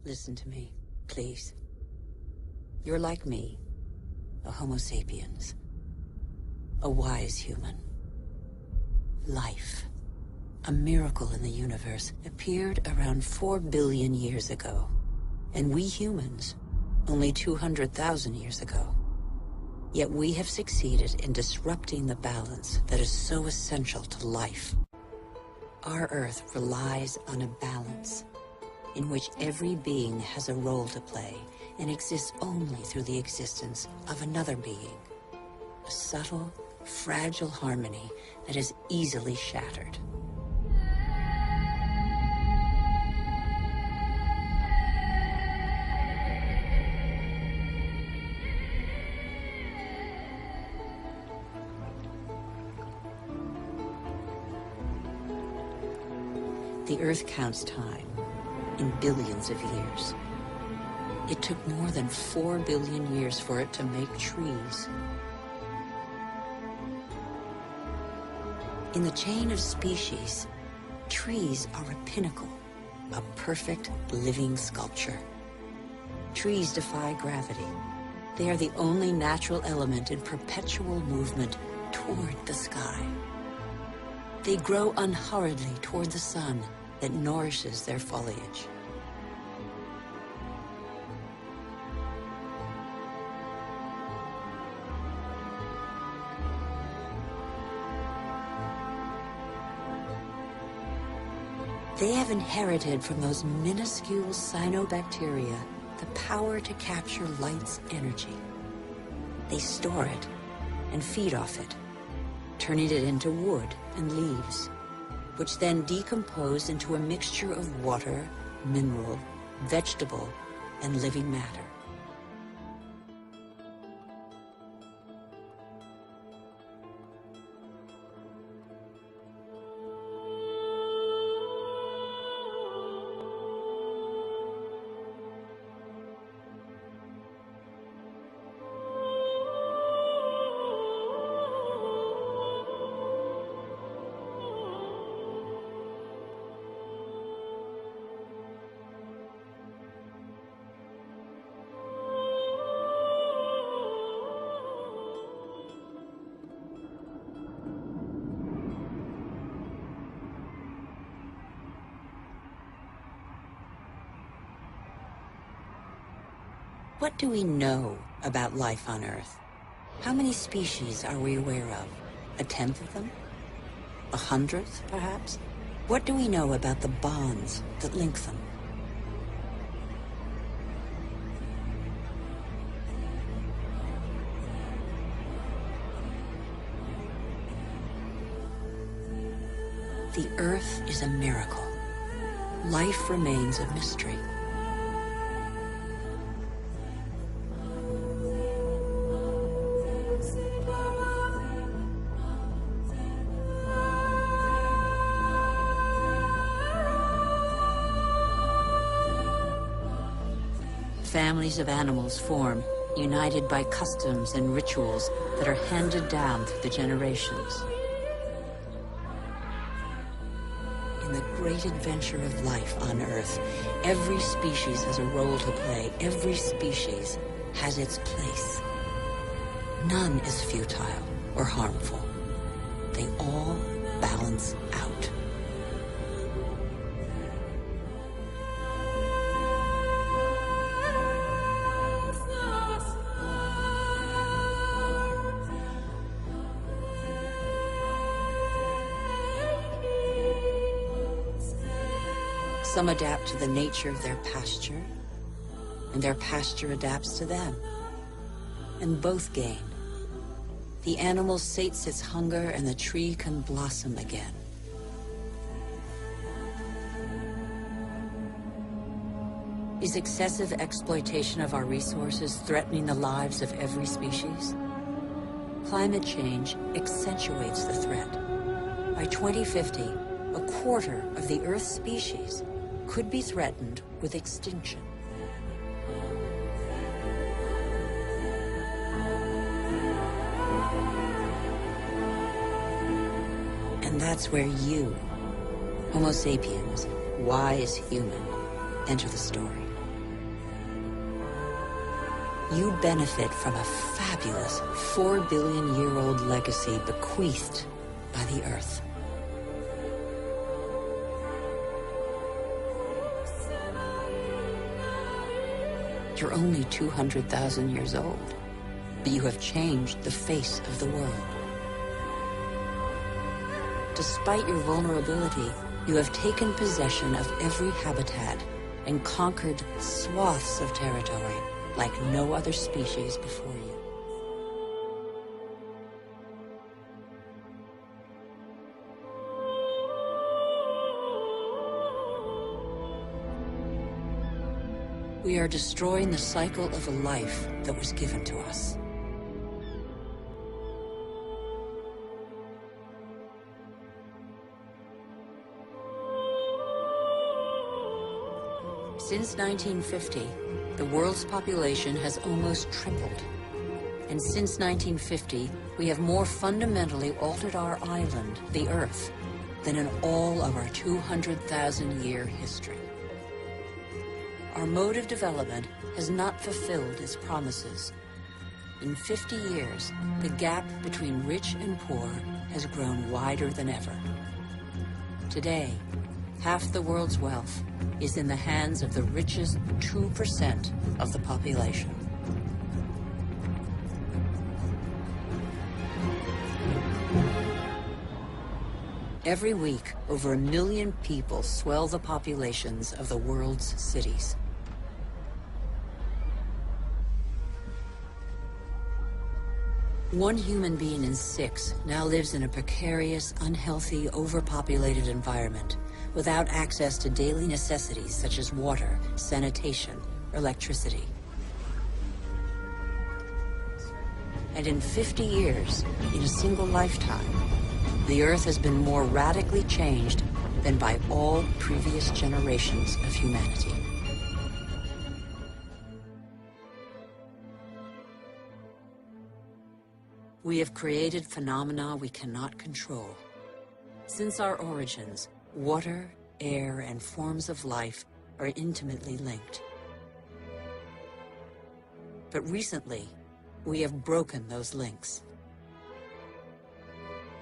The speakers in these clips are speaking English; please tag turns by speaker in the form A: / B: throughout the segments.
A: Listen to me, please. You're like me, a Homo sapiens. A wise human. Life, a miracle in the universe, appeared around 4 billion years ago. And we humans, only 200,000 years ago. Yet we have succeeded in disrupting the balance that is so essential to life. Our Earth relies on a balance in which every being has a role to play and exists only through the existence of another being. A subtle, fragile harmony that is easily shattered. The Earth counts time in billions of years. It took more than 4 billion years for it to make trees. In the chain of species, trees are a pinnacle, a perfect living sculpture. Trees defy gravity. They are the only natural element in perpetual movement toward the sky. They grow unhurriedly toward the sun that nourishes their foliage. They have inherited from those minuscule cyanobacteria the power to capture light's energy. They store it and feed off it, turning it into wood and leaves, which then decompose into a mixture of water, mineral, vegetable, and living matter. What do we know about life on Earth? How many species are we aware of? 1/10 of them? 100th, perhaps? What do we know about the bonds that link them? The Earth is a miracle. Life remains a mystery. Families of animals form, united by customs and rituals that are handed down through the generations. In the great adventure of life on Earth, every species has a role to play. Every species has its place. None is futile or harmful. They all balance out. Some adapt to the nature of their pasture, and their pasture adapts to them. And both gain. The animal sates its hunger, and the tree can blossom again. Is excessive exploitation of our resources threatening the lives of every species? Climate change accentuates the threat. By 2050, a quarter of the Earth's species could be threatened with extinction. And that's where you, Homo sapiens, wise human, enter the story. you benefit from a fabulous 4-billion-year-old legacy bequeathed by the Earth. You're only 200,000 years old, but you have changed the face of the world. Despite your vulnerability, you have taken possession of every habitat and conquered swaths of territory like no other species before you. We are destroying the cycle of a life that was given to us. Since 1950, the world's population has almost tripled. And since 1950, we have more fundamentally altered our island, the Earth, than in all of our 200,000-year history. Our mode of development has not fulfilled its promises. In 50 years, the gap between rich and poor has grown wider than ever. Today, half the world's wealth is in the hands of the richest 2% of the population. Every week, over 1 million people swell the populations of the world's cities. One human being in 6 now lives in a precarious, unhealthy, overpopulated environment without access to daily necessities such as water, sanitation, or electricity. And in 50 years, in a single lifetime, the Earth has been more radically changed than by all previous generations of humanity. We have created phenomena we cannot control. Since our origins, water, air, and forms of life are intimately linked. But recently, we have broken those links.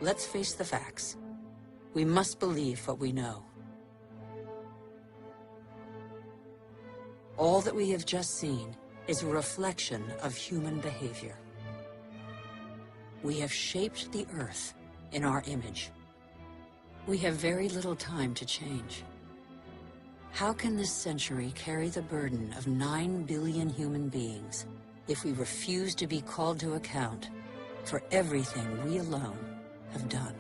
A: Let's face the facts. We must believe what we know. All that we have just seen is a reflection of human behavior. We have shaped the Earth in our image. We have very little time to change. How can this century carry the burden of 9 billion human beings if we refuse to be called to account for everything we alone have done?